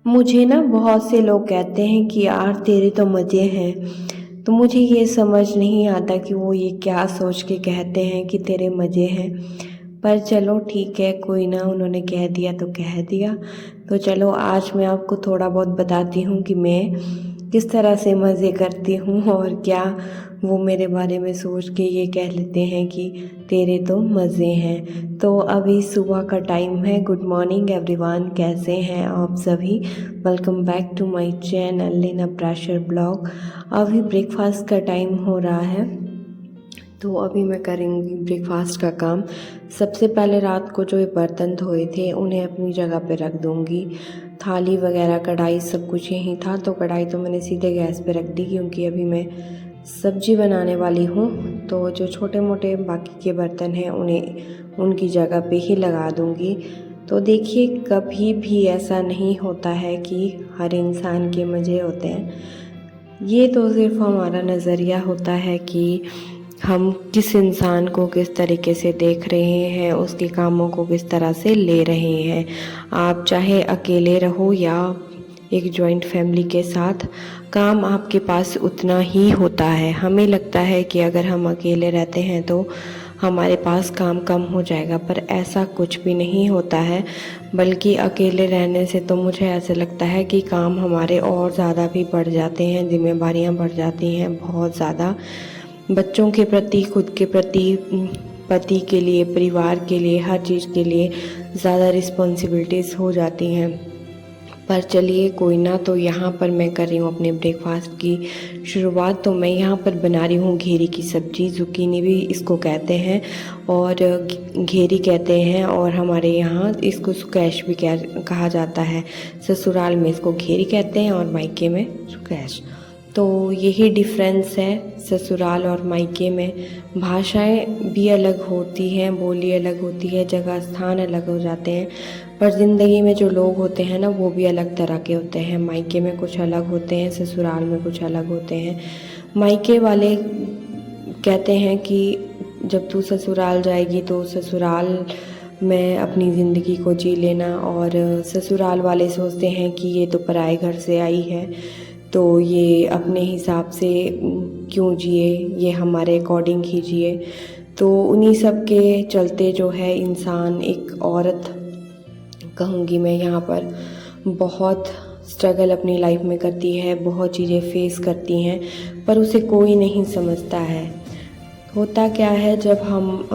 मुझे ना बहुत से लोग कहते हैं कि यार तेरे तो मज़े हैं। तो मुझे ये समझ नहीं आता कि वो ये क्या सोच के कहते हैं कि तेरे मज़े हैं। पर चलो ठीक है, कोई ना, उन्होंने कह दिया तो कह दिया। तो चलो आज मैं आपको थोड़ा बहुत बताती हूँ कि मैं किस तरह से मज़े करती हूँ और क्या वो मेरे बारे में सोच के ये कह लेते हैं कि तेरे तो मज़े हैं। तो अभी सुबह का टाइम है। गुड मॉर्निंग एवरीवन, कैसे हैं आप सभी? Welcome back to my channel Leena pressure blog. अभी ब्रेकफास्ट का टाइम हो रहा है, तो अभी मैं करूँगी ब्रेकफास्ट का काम। सबसे पहले रात को जो ये बर्तन धोए थे उन्हें अपनी जगह पे रख दूँगी। थाली वगैरह कढ़ाई सब कुछ यहीं था, तो कढ़ाई तो मैंने सीधे गैस पे रख दी क्योंकि अभी मैं सब्जी बनाने वाली हूँ। तो जो छोटे मोटे बाकी के बर्तन हैं उन्हें उनकी जगह पे ही लगा दूँगी। तो देखिए, कभी भी ऐसा नहीं होता है कि हर इंसान के मज़े होते हैं। ये तो सिर्फ हमारा नज़रिया होता है कि हम किस इंसान को किस तरीके से देख रहे हैं, उसके कामों को किस तरह से ले रहे हैं। आप चाहे अकेले रहो या एक जॉइंट फैमिली के साथ, काम आपके पास उतना ही होता है। हमें लगता है कि अगर हम अकेले रहते हैं तो हमारे पास काम कम हो जाएगा, पर ऐसा कुछ भी नहीं होता है। बल्कि अकेले रहने से तो मुझे ऐसा लगता है कि काम हमारे और ज़्यादा भी बढ़ जाते हैं, जिम्मेवारियाँ बढ़ जाती हैं बहुत ज़्यादा। बच्चों के प्रति, खुद के प्रति, पति के लिए, परिवार के लिए, हर चीज़ के लिए ज़्यादा रिस्पॉन्सिबिलिटीज़ हो जाती हैं। पर चलिए कोई ना, तो यहाँ पर मैं कर रही हूँ अपने ब्रेकफास्ट की शुरुआत। तो मैं यहाँ पर बना रही हूँ घेरी की सब्ज़ी, जुकीनी भी इसको कहते हैं और घेरी कहते हैं, और हमारे यहाँ इसको सुकैश भी कहा जाता है। ससुराल में इसको घेरी कहते हैं और मायके में सुकैश। तो यही डिफरेंस है ससुराल और मायके में। भाषाएं भी अलग होती हैं, बोली अलग होती है, जगह स्थान अलग हो जाते हैं, पर ज़िंदगी में जो लोग होते हैं ना वो भी अलग तरह के होते हैं। मायके में कुछ अलग होते हैं, ससुराल में कुछ अलग होते हैं। मायके वाले कहते हैं कि जब तू ससुराल जाएगी तो ससुराल में अपनी ज़िंदगी को जी लेना, और ससुराल वाले सोचते हैं कि ये तो पराए घर से आई है, तो ये अपने हिसाब से क्यों जिए, ये हमारे अकॉर्डिंग ही जिए। तो उन्हीं सब के चलते जो है इंसान, एक औरत कहूँगी मैं यहाँ पर, बहुत स्ट्रगल अपनी लाइफ में करती है, बहुत चीज़ें फेस करती हैं, पर उसे कोई नहीं समझता है। होता क्या है, जब हम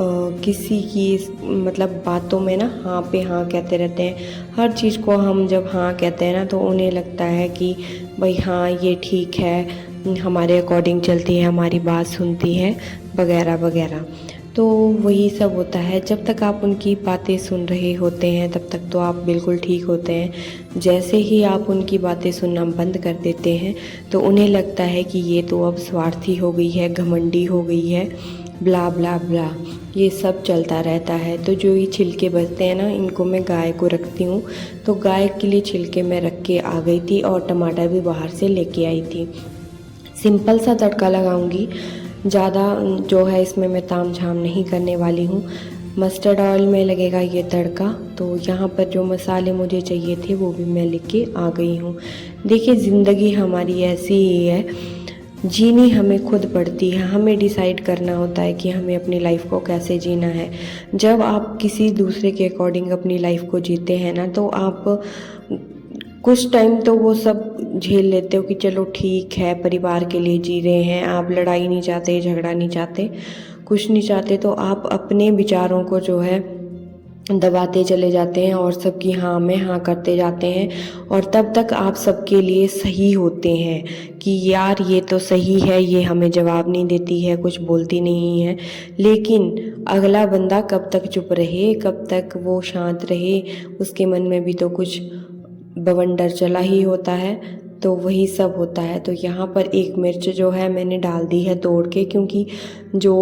किसी की मतलब बातों में ना हाँ पे हाँ कहते रहते हैं, हर चीज़ को हम जब हाँ कहते हैं ना तो उन्हें लगता है कि भाई हाँ ये ठीक है, हमारे अकॉर्डिंग चलती है, हमारी बात सुनती है, वगैरह वगैरह। तो वही सब होता है। जब तक आप उनकी बातें सुन रहे होते हैं तब तक तो आप बिल्कुल ठीक होते हैं। जैसे ही आप उनकी बातें सुनना बंद कर देते हैं तो उन्हें लगता है कि ये तो अब स्वार्थी हो गई है, घमंडी हो गई है, ब्ला ब्ला ब्ला, ये सब चलता रहता है। तो जो ये छिलके बचते हैं ना, इनको मैं गाय को रखती हूँ, तो गाय के लिए छिलके मैं रख के आ गई थी और टमाटर भी बाहर से लेके आई थी। सिंपल सा तड़का लगाऊंगी, ज़्यादा जो है इसमें मैं ताम झाम नहीं करने वाली हूँ। मस्टर्ड ऑयल में लगेगा ये तड़का। तो यहाँ पर जो मसाले मुझे चाहिए थे वो भी मैं लेके आ गई हूँ। देखिए, ज़िंदगी हमारी ऐसी ही है, जीनी हमें खुद पड़ती है। हमें डिसाइड करना होता है कि हमें अपनी लाइफ को कैसे जीना है। जब आप किसी दूसरे के अकॉर्डिंग अपनी लाइफ को जीते हैं ना, तो आप कुछ टाइम तो वो सब झेल लेते हो कि चलो ठीक है, परिवार के लिए जी रहे हैं, आप लड़ाई नहीं चाहते, झगड़ा नहीं चाहते, कुछ नहीं चाहते, तो आप अपने विचारों को जो है दबाते चले जाते हैं और सबकी हाँ में हाँ करते जाते हैं। और तब तक आप सबके लिए सही होते हैं कि यार ये तो सही है, ये हमें जवाब नहीं देती है, कुछ बोलती नहीं है। लेकिन अगला बंदा कब तक चुप रहे, कब तक वो शांत रहे, उसके मन में भी तो कुछ बवंडर चला ही होता है। तो वही सब होता है। तो यहाँ पर एक मिर्च जो है मैंने डाल दी है तोड़ के, क्योंकि जो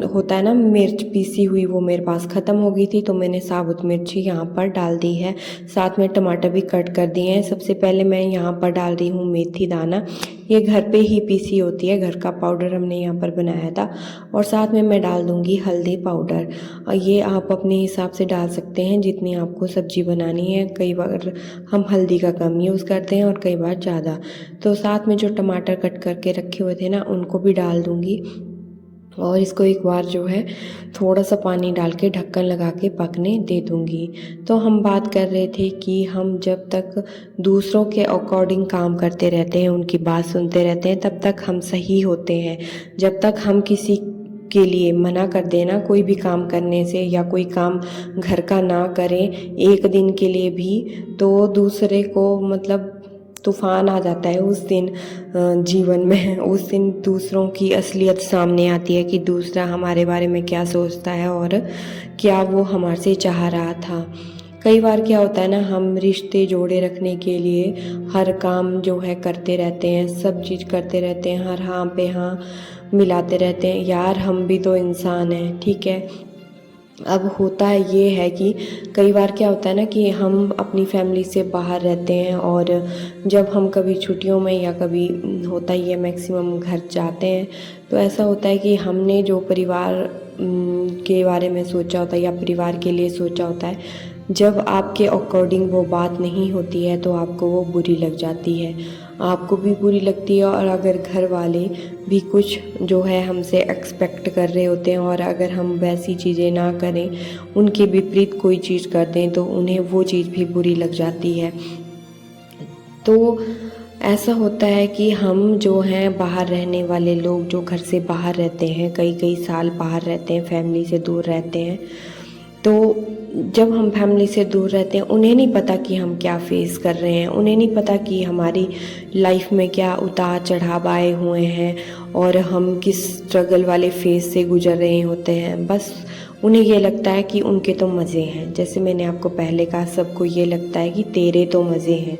होता है ना मिर्च पीसी हुई, वो मेरे पास ख़त्म हो गई थी, तो मैंने साबुत मिर्ची यहाँ पर डाल दी है। साथ में टमाटर भी कट कर दिए हैं। सबसे पहले मैं यहाँ पर डाल रही हूँ मेथी दाना, ये घर पे ही पीसी होती है, घर का पाउडर हमने यहाँ पर बनाया था। और साथ में मैं डाल दूँगी हल्दी पाउडर, और ये आप अपने हिसाब से डाल सकते हैं जितनी आपको सब्ज़ी बनानी है। कई बार हम हल्दी का कम यूज़ करते हैं और कई बार ज़्यादा। तो साथ में जो टमाटर कट करके रखे हुए थे ना, उनको भी डाल दूँगी और इसको एक बार जो है थोड़ा सा पानी डाल के ढक्कन लगा के पकने दे दूँगी। तो हम बात कर रहे थे कि हम जब तक दूसरों के अकॉर्डिंग काम करते रहते हैं, उनकी बात सुनते रहते हैं, तब तक हम सही होते हैं। जब तक हम किसी के लिए मना कर देना कोई भी काम करने से, या कोई काम घर का ना करें एक दिन के लिए भी, तो दूसरे को मतलब तूफान आ जाता है उस दिन जीवन में। उस दिन दूसरों की असलियत सामने आती है कि दूसरा हमारे बारे में क्या सोचता है और क्या वो हमारे से चाह रहा था। कई बार क्या होता है ना, हम रिश्ते जोड़े रखने के लिए हर काम जो है करते रहते हैं, सब चीज़ करते रहते हैं, हर हाँ पे हाँ मिलाते रहते हैं। यार हम भी तो इंसान हैं, ठीक है। अब होता है ये है कि कई बार क्या होता है ना कि हम अपनी फैमिली से बाहर रहते हैं, और जब हम कभी छुट्टियों में या कभी होता ही है मैक्सिमम घर जाते हैं, तो ऐसा होता है कि हमने जो परिवार के बारे में सोचा होता है या परिवार के लिए सोचा होता है, जब आपके अकॉर्डिंग वो बात नहीं होती है तो आपको वो बुरी लग जाती है, आपको भी बुरी लगती है। और अगर घर वाले भी कुछ जो है हमसे एक्सपेक्ट कर रहे होते हैं, और अगर हम वैसी चीज़ें ना करें, उनके विपरीत कोई चीज़ कर दें, तो उन्हें वो चीज़ भी बुरी लग जाती है। तो ऐसा होता है कि हम जो हैं बाहर रहने वाले लोग, जो घर से बाहर रहते हैं, कई कई साल बाहर रहते हैं, फैमिली से दूर रहते हैं, तो जब हम फैमिली से दूर रहते हैं, उन्हें नहीं पता कि हम क्या फेस कर रहे हैं, उन्हें नहीं पता कि हमारी लाइफ में क्या उतार चढ़ाव आए हुए हैं और हम किस स्ट्रगल वाले फेज से गुजर रहे होते हैं। बस उन्हें ये लगता है कि उनके तो मज़े हैं। जैसे मैंने आपको पहले कहा, सबको ये लगता है कि तेरे तो मज़े हैं।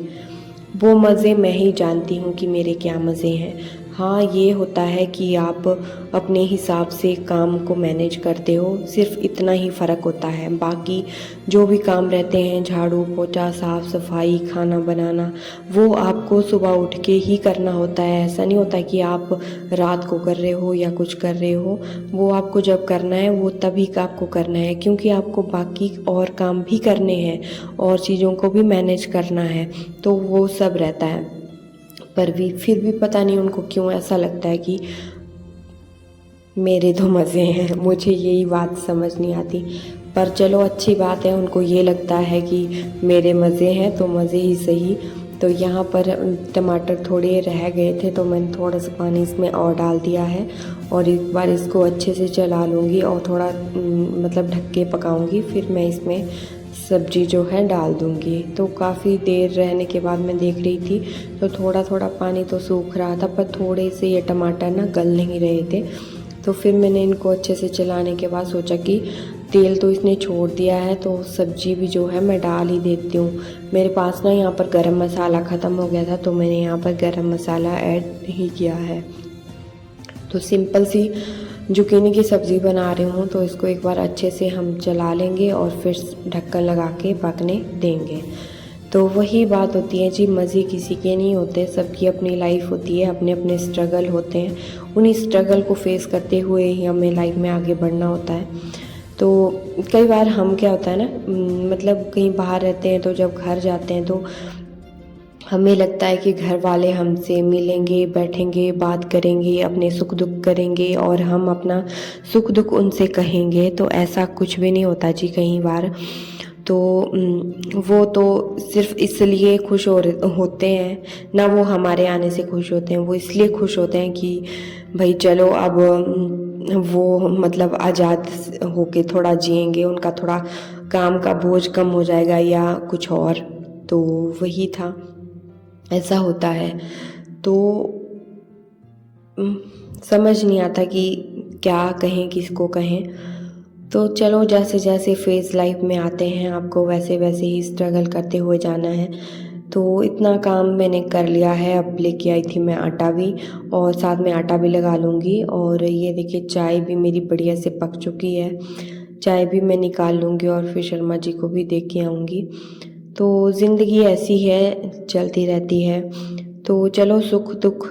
वो मज़े मैं ही जानती हूँ कि मेरे क्या मज़े हैं। हाँ, ये होता है कि आप अपने हिसाब से काम को मैनेज करते हो, सिर्फ इतना ही फ़र्क होता है। बाकी जो भी काम रहते हैं, झाड़ू पोछा, साफ़ सफाई, खाना बनाना, वो आपको सुबह उठ के ही करना होता है। ऐसा नहीं होता कि आप रात को कर रहे हो या कुछ कर रहे हो। वो आपको जब करना है वो तभी का आपको करना है, क्योंकि आपको बाकी और काम भी करने हैं और चीज़ों को भी मैनेज करना है, तो वो सब रहता है। पर भी फिर भी पता नहीं उनको क्यों ऐसा लगता है कि मेरे तो मज़े हैं। मुझे यही बात समझ नहीं आती, पर चलो अच्छी बात है, उनको ये लगता है कि मेरे मज़े हैं तो मज़े ही सही। तो यहाँ पर टमाटर थोड़े रह गए थे, तो मैंने थोड़ा सा पानी इसमें और डाल दिया है, और एक बार इसको अच्छे से चला लूँगी और थोड़ा मतलब ढक के पकाऊँगी। फिर मैं इसमें सब्ज़ी जो है डाल दूँगी। तो काफ़ी देर रहने के बाद मैं देख रही थी, तो थोड़ा थोड़ा पानी तो सूख रहा था, पर थोड़े से ये टमाटर ना गल नहीं रहे थे। तो फिर मैंने इनको अच्छे से चलाने के बाद सोचा कि तेल तो इसने छोड़ दिया है, तो सब्ज़ी भी जो है मैं डाल ही देती हूँ। मेरे पास ना यहाँ पर गरम मसाला ख़त्म हो गया था, तो मैंने यहाँ पर गरम मसाला ऐड ही किया है। तो सिंपल सी जुकीनी की सब्ज़ी बना रही हूँ, तो इसको एक बार अच्छे से हम चला लेंगे और फिर ढक्कन लगा के पकने देंगे। तो वही बात होती है जी, मज़े किसी के नहीं होते, सबकी अपनी लाइफ होती है, अपने अपने स्ट्रगल होते हैं। उन्हीं स्ट्रगल को फेस करते हुए ही हमें लाइफ में आगे बढ़ना होता है। तो कई बार हम क्या होता है ना, मतलब कहीं बाहर रहते हैं, तो जब घर जाते हैं तो हमें लगता है कि घर वाले हमसे मिलेंगे, बैठेंगे, बात करेंगे, अपने सुख दुख करेंगे और हम अपना सुख दुख उनसे कहेंगे। तो ऐसा कुछ भी नहीं होता जी कई बार। तो वो तो सिर्फ इसलिए खुश होते हैं ना, वो हमारे आने से खुश होते हैं, वो इसलिए खुश होते हैं कि भाई चलो अब वो मतलब आज़ाद होके थोड़ा जिएंगे, उनका थोड़ा काम का बोझ कम हो जाएगा या कुछ और। तो वही था, ऐसा होता है। तो समझ नहीं आता कि क्या कहें, किसको कहें। तो चलो, जैसे जैसे फेज़ लाइफ में आते हैं, आपको वैसे वैसे ही स्ट्रगल करते हुए जाना है। तो इतना काम मैंने कर लिया है। अब लेके आई थी मैं आटा भी, और साथ में आटा भी लगा लूँगी। और ये देखिए चाय भी मेरी बढ़िया से पक चुकी है। चाय भी मैं निकाल लूँगी और फिर शर्मा जी को भी दे के आऊँगी। तो ज़िंदगी ऐसी है, चलती रहती है। तो चलो, सुख दुख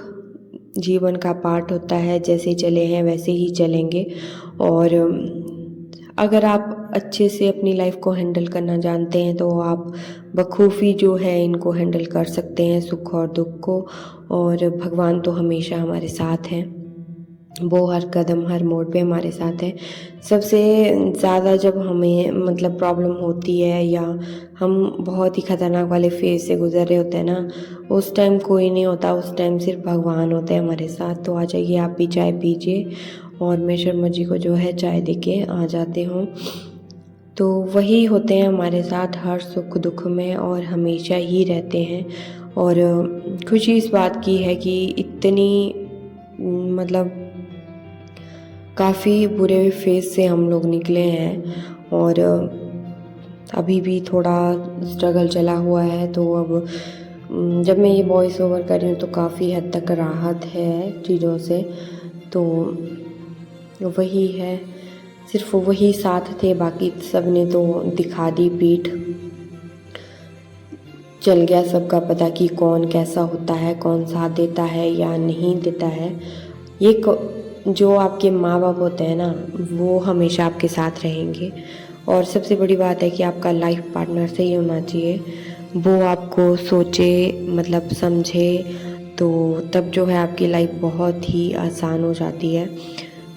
जीवन का पार्ट होता है, जैसे चले हैं वैसे ही चलेंगे। और अगर आप अच्छे से अपनी लाइफ को हैंडल करना जानते हैं तो आप बखूबी जो है इनको हैंडल कर सकते हैं, सुख और दुख को। और भगवान तो हमेशा हमारे साथ हैं, वो हर कदम हर मोड़ पे हमारे साथ है। सबसे ज़्यादा जब हमें मतलब प्रॉब्लम होती है या हम बहुत ही ख़तरनाक वाले फेज़ से गुज़र रहे होते हैं ना, उस टाइम कोई नहीं होता, उस टाइम सिर्फ भगवान होते हैं हमारे साथ। तो आ जाइए, आप भी चाय पीजिए और मैं शर्मा जी को जो है चाय दे के आ जाती हूँ। तो वही होते हैं हमारे साथ हर सुख दुख में और हमेशा ही रहते हैं। और खुशी इस बात की है कि इतनी मतलब काफ़ी बुरे फेज़ से हम लोग निकले हैं, और अभी भी थोड़ा स्ट्रगल चला हुआ है। तो अब जब मैं ये वॉइस ओवर कर रही हूँ तो काफ़ी हद तक राहत है चीज़ों से। तो वही है, सिर्फ वही साथ थे, बाकी सब ने तो दिखा दी पीठ। चल गया सबका पता कि कौन कैसा होता है, कौन साथ देता है या नहीं देता है। ये जो आपके माँ बाप होते हैं ना, वो हमेशा आपके साथ रहेंगे। और सबसे बड़ी बात है कि आपका लाइफ पार्टनर सही होना चाहिए, वो आपको सोचे मतलब समझे, तो तब जो है आपकी लाइफ बहुत ही आसान हो जाती है।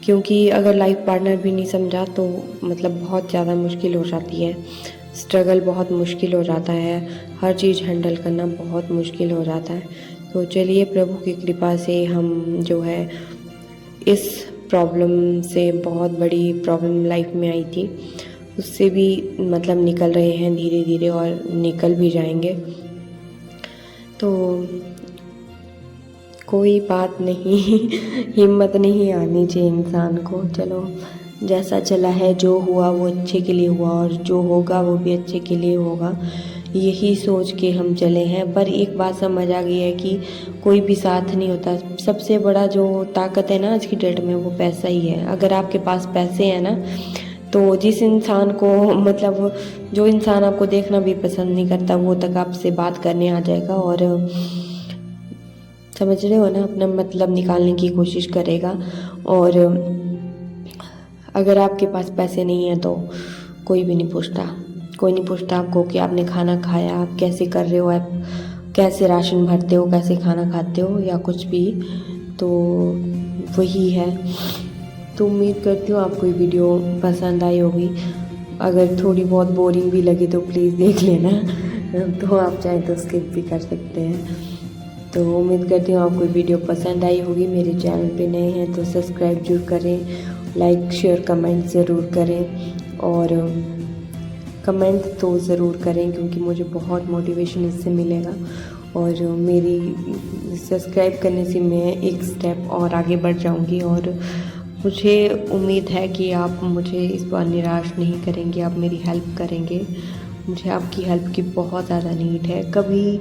क्योंकि अगर लाइफ पार्टनर भी नहीं समझा तो मतलब बहुत ज़्यादा मुश्किल हो जाती है, स्ट्रगल बहुत मुश्किल हो जाता है, हर चीज़ हैंडल करना बहुत मुश्किल हो जाता है। तो चलिए, प्रभु की कृपा से हम जो है इस प्रॉब्लम से, बहुत बड़ी प्रॉब्लम लाइफ में आई थी, उससे भी मतलब निकल रहे हैं धीरे धीरे और निकल भी जाएंगे। तो कोई बात नहीं हिम्मत नहीं आनी चाहिए इंसान को। चलो, जैसा चला है, जो हुआ वो अच्छे के लिए हुआ और जो होगा वो भी अच्छे के लिए होगा, यही सोच के हम चले हैं। पर एक बात समझ आ गई है कि कोई भी साथ नहीं होता। सबसे बड़ा जो ताकत है ना आज की डेट में, वो पैसा ही है। अगर आपके पास पैसे हैं ना, तो जिस इंसान को मतलब जो इंसान आपको देखना भी पसंद नहीं करता, वो तक आपसे बात करने आ जाएगा और समझ रहे हो ना, अपना मतलब निकालने की कोशिश करेगा। और अगर आपके पास पैसे नहीं है तो कोई भी नहीं पूछता, कोई नहीं पूछता आपको कि आपने खाना खाया, आप कैसे कर रहे हो, आप कैसे राशन भरते हो, कैसे खाना खाते हो या कुछ भी। तो वही है। तो उम्मीद करती हूँ आपको ये वीडियो पसंद आई होगी। अगर थोड़ी बहुत बोरिंग भी लगे तो प्लीज़ देख लेना तो आप चाहें तो स्किप भी कर सकते हैं। तो उम्मीद करती हूँ आपको वीडियो पसंद आई होगी। मेरे चैनल पे नए हैं तो सब्सक्राइब जरूर करें, लाइक शेयर कमेंट ज़रूर करें। और कमेंट तो ज़रूर करें क्योंकि मुझे बहुत मोटिवेशन इससे मिलेगा, और मेरी सब्सक्राइब करने से मैं एक स्टेप और आगे बढ़ जाऊंगी। और मुझे उम्मीद है कि आप मुझे इस बार निराश नहीं करेंगे, आप मेरी हेल्प करेंगे। मुझे आपकी हेल्प की बहुत ज़्यादा नीड है। कभी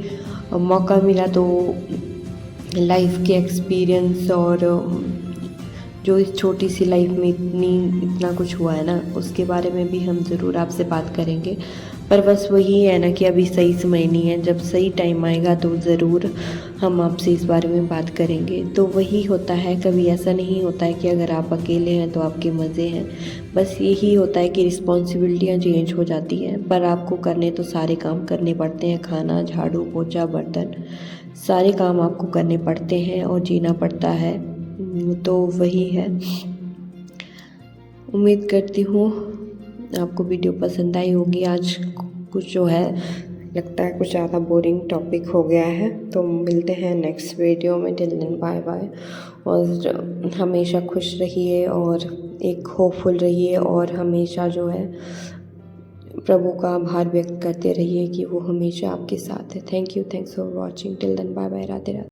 मौका मिला तो लाइफ के एक्सपीरियंस और जो इस छोटी सी लाइफ में इतना कुछ हुआ है ना, उसके बारे में भी हम ज़रूर आपसे बात करेंगे। पर बस वही है ना कि अभी सही समय नहीं है, जब सही टाइम आएगा तो ज़रूर हम आपसे इस बारे में बात करेंगे। तो वही होता है, कभी ऐसा नहीं होता है कि अगर आप अकेले हैं तो आपके मज़े हैं। बस यही होता है कि रिस्पॉन्सिबिलिटियाँ चेंज हो जाती हैं, पर आपको करने तो सारे काम करने पड़ते हैं। खाना, झाड़ू, पोछा, बर्तन, सारे काम आपको करने पड़ते हैं और जीना पड़ता है। तो वही है। उम्मीद करती हूँ आपको वीडियो पसंद आई होगी। आज कुछ जो है लगता है कुछ ज़्यादा बोरिंग टॉपिक हो गया है। तो मिलते हैं नेक्स्ट वीडियो में। Till then bye bye. और हमेशा खुश रहिए और एक होपफुल रहिए, और हमेशा जो है प्रभु का आभार व्यक्त करते रहिए कि वो हमेशा आपके साथ है। Thanks for watching. Till then bye bye. Radhe Radhe.